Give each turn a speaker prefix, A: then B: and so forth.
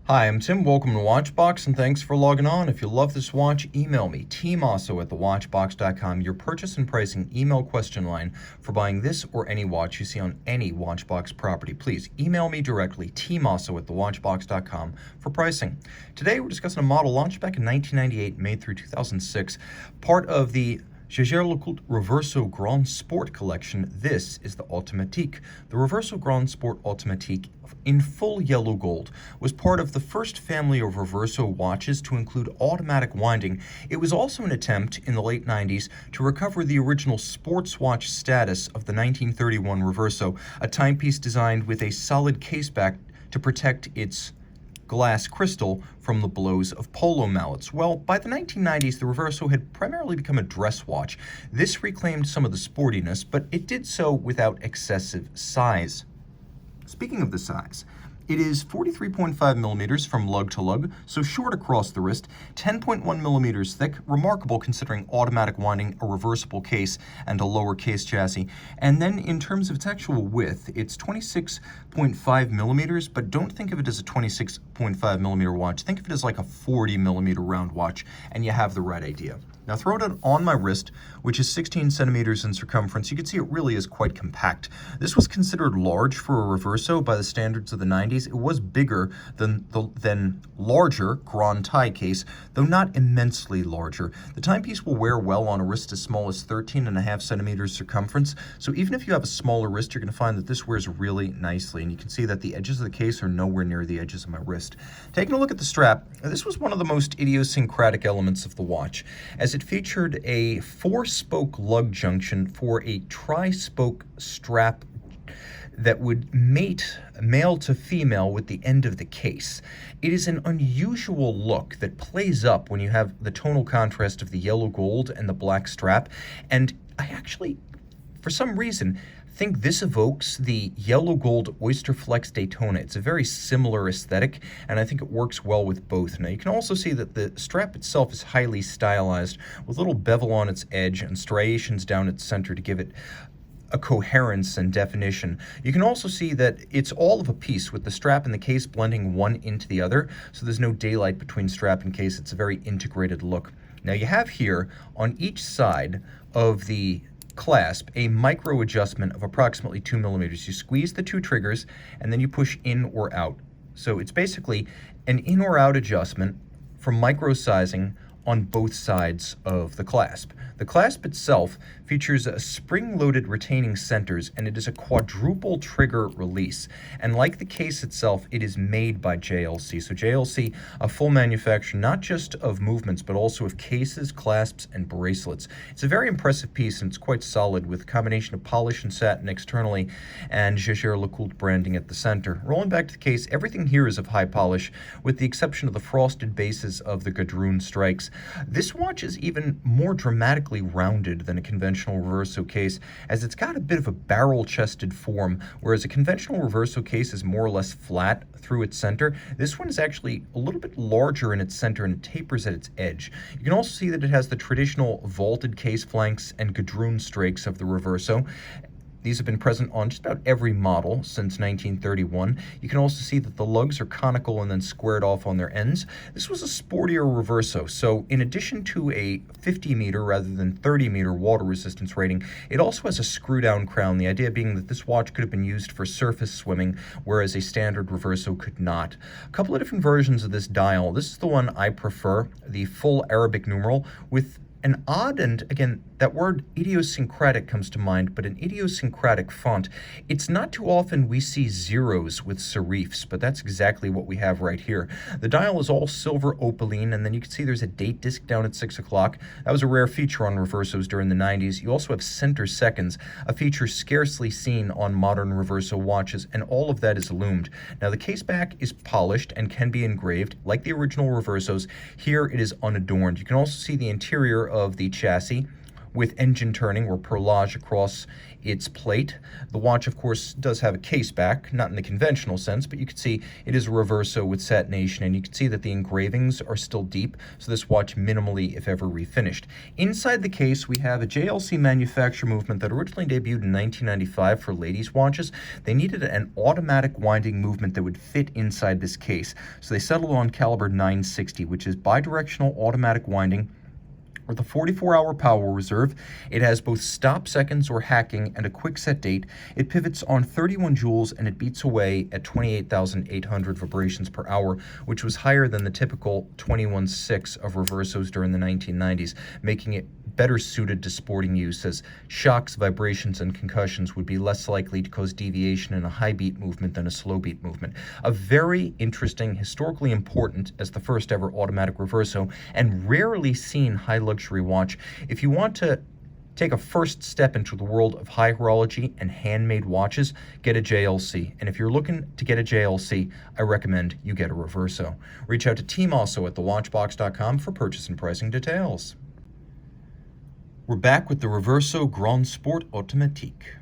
A: Hi, I'm Tim. Welcome to Watchbox, and thanks for logging on. If you love this watch, email me, tmosso at thewatchbox.com, your purchase and pricing email question line for buying this or any watch you see on any Watchbox property. Please email me directly, tmosso at thewatchbox.com, for pricing. Today, we're discussing a model launched back in 1998, made through 2006, part of the Jaeger-LeCoultre Reverso Grande Sport collection. This is the Automatique. The Reverso Grande Sport Automatique in full yellow gold was part of the first family of Reverso watches to include automatic winding. It was also an attempt in the late 90s to recover the original sports watch status of the 1931 Reverso, a timepiece designed with a solid caseback to protect its glass crystal from the blows of polo mallets. Well, by the 1990s, the Reverso had primarily become a dress watch. This reclaimed some of the sportiness, but it did so without excessive size. Speaking of the size, it is 43.5 millimeters from lug to lug, so short across the wrist, 10.1 millimeters thick, remarkable considering automatic winding, a reversible case, and a lower case chassis. And then in terms of its actual width, it's 26.5 millimeters, but don't think of it as a 26.5 millimeter watch. Think of it as like a 40 millimeter round watch, and you have the right idea. Now throw it on my wrist, which is 16 centimeters in circumference. You can see it really is quite compact. This was considered large for a Reverso by the standards of the 90s. It was bigger than larger Grand tie case, though not immensely larger. The timepiece will wear well on a wrist as small as 13.5 centimeters circumference. So even if you have a smaller wrist, you're going to find that this wears really nicely. And you can see that the edges of the case are nowhere near the edges of my wrist. Taking a look at the strap, this was one of the most idiosyncratic elements of the watch, as it featured a 4-spoke lug junction for a tri-spoke strap that would mate male to female with the end of the case. It is an unusual look that plays up when you have the tonal contrast of the yellow gold and the black strap, and I actually, for some reason, think this evokes the yellow gold Oyster Flex Daytona. It's a very similar aesthetic, and I think it works well with both. Now you can also see that the strap itself is highly stylized, with a little bevel on its edge and striations down its center to give it a coherence and definition. You can also see that it's all of a piece, with the strap and the case blending one into the other, so there's no daylight between strap and case. It's a very integrated look. Now you have here on each side of the clasp a micro adjustment of approximately 2 millimeters. You squeeze the two triggers and then you push in or out. So it's basically an in or out adjustment for micro sizing on both sides of the clasp. The clasp itself features a spring-loaded retaining centers, and it is a quadruple trigger release. And like the case itself, it is made by JLC. So JLC, a full manufacturer not just of movements, but also of cases, clasps, and bracelets. It's a very impressive piece, and it's quite solid, with a combination of polish and satin externally and Jaeger-LeCoultre branding at the center. Rolling back to the case, everything here is of high polish, with the exception of the frosted bases of the gadroon strikes. This watch is even more dramatically rounded than a conventional Reverso case, as it's got a bit of a barrel-chested form, whereas a conventional Reverso case is more or less flat through its center. This one is actually a little bit larger in its center and tapers at its edge. You can also see that it has the traditional vaulted case flanks and gadroon strakes of the Reverso. These have been present on just about every model since 1931. You can also see that the lugs are conical and then squared off on their ends. This was a sportier Reverso, so in addition to a 50 meter rather than 30 meter water resistance rating, it also has a screw-down crown, the idea being that this watch could have been used for surface swimming, whereas a standard Reverso could not. A couple of different versions of this dial. This is the one I prefer, the full Arabic numeral, with an odd, and again, that word idiosyncratic comes to mind, but an idiosyncratic font. It's not too often we see zeros with serifs, but that's exactly what we have right here. The dial is all silver opaline, and then you can see there's a date disc down at 6 o'clock. That was a rare feature on Reversos during the 90s. You also have center seconds, a feature scarcely seen on modern Reverso watches, and all of that is loomed. Now the case back is polished and can be engraved, like the original Reversos. Here it is unadorned. You can also see the interior of the chassis, with engine turning or perlage across its plate. The watch, of course, does have a case back, not in the conventional sense, but you can see it is a Reverso with satination, and you can see that the engravings are still deep, so this watch minimally, if ever, refinished. Inside the case, we have a JLC manufacture movement that originally debuted in 1995 for ladies' watches. They needed an automatic winding movement that would fit inside this case, so they settled on caliber 960, which is bidirectional automatic winding with a 44-hour power reserve. It has both stop seconds or hacking and a quick set date. It pivots on 31 joules and it beats away at 28,800 vibrations per hour, which was higher than the typical 21.6 of Reversos during the 1990s, making it better suited to sporting use, as shocks, vibrations, and concussions would be less likely to cause deviation in a high beat movement than a slow beat movement. A very interesting, historically important as the first ever automatic Reverso, and rarely seen high luxury watch. If you want to take a first step into the world of high horology and handmade watches, get a JLC. And if you're looking to get a JLC, I recommend you get a Reverso. Reach out to Tim Mosso at thewatchbox.com for purchase and pricing details. We're back with the Reverso Grande Sport Automatique.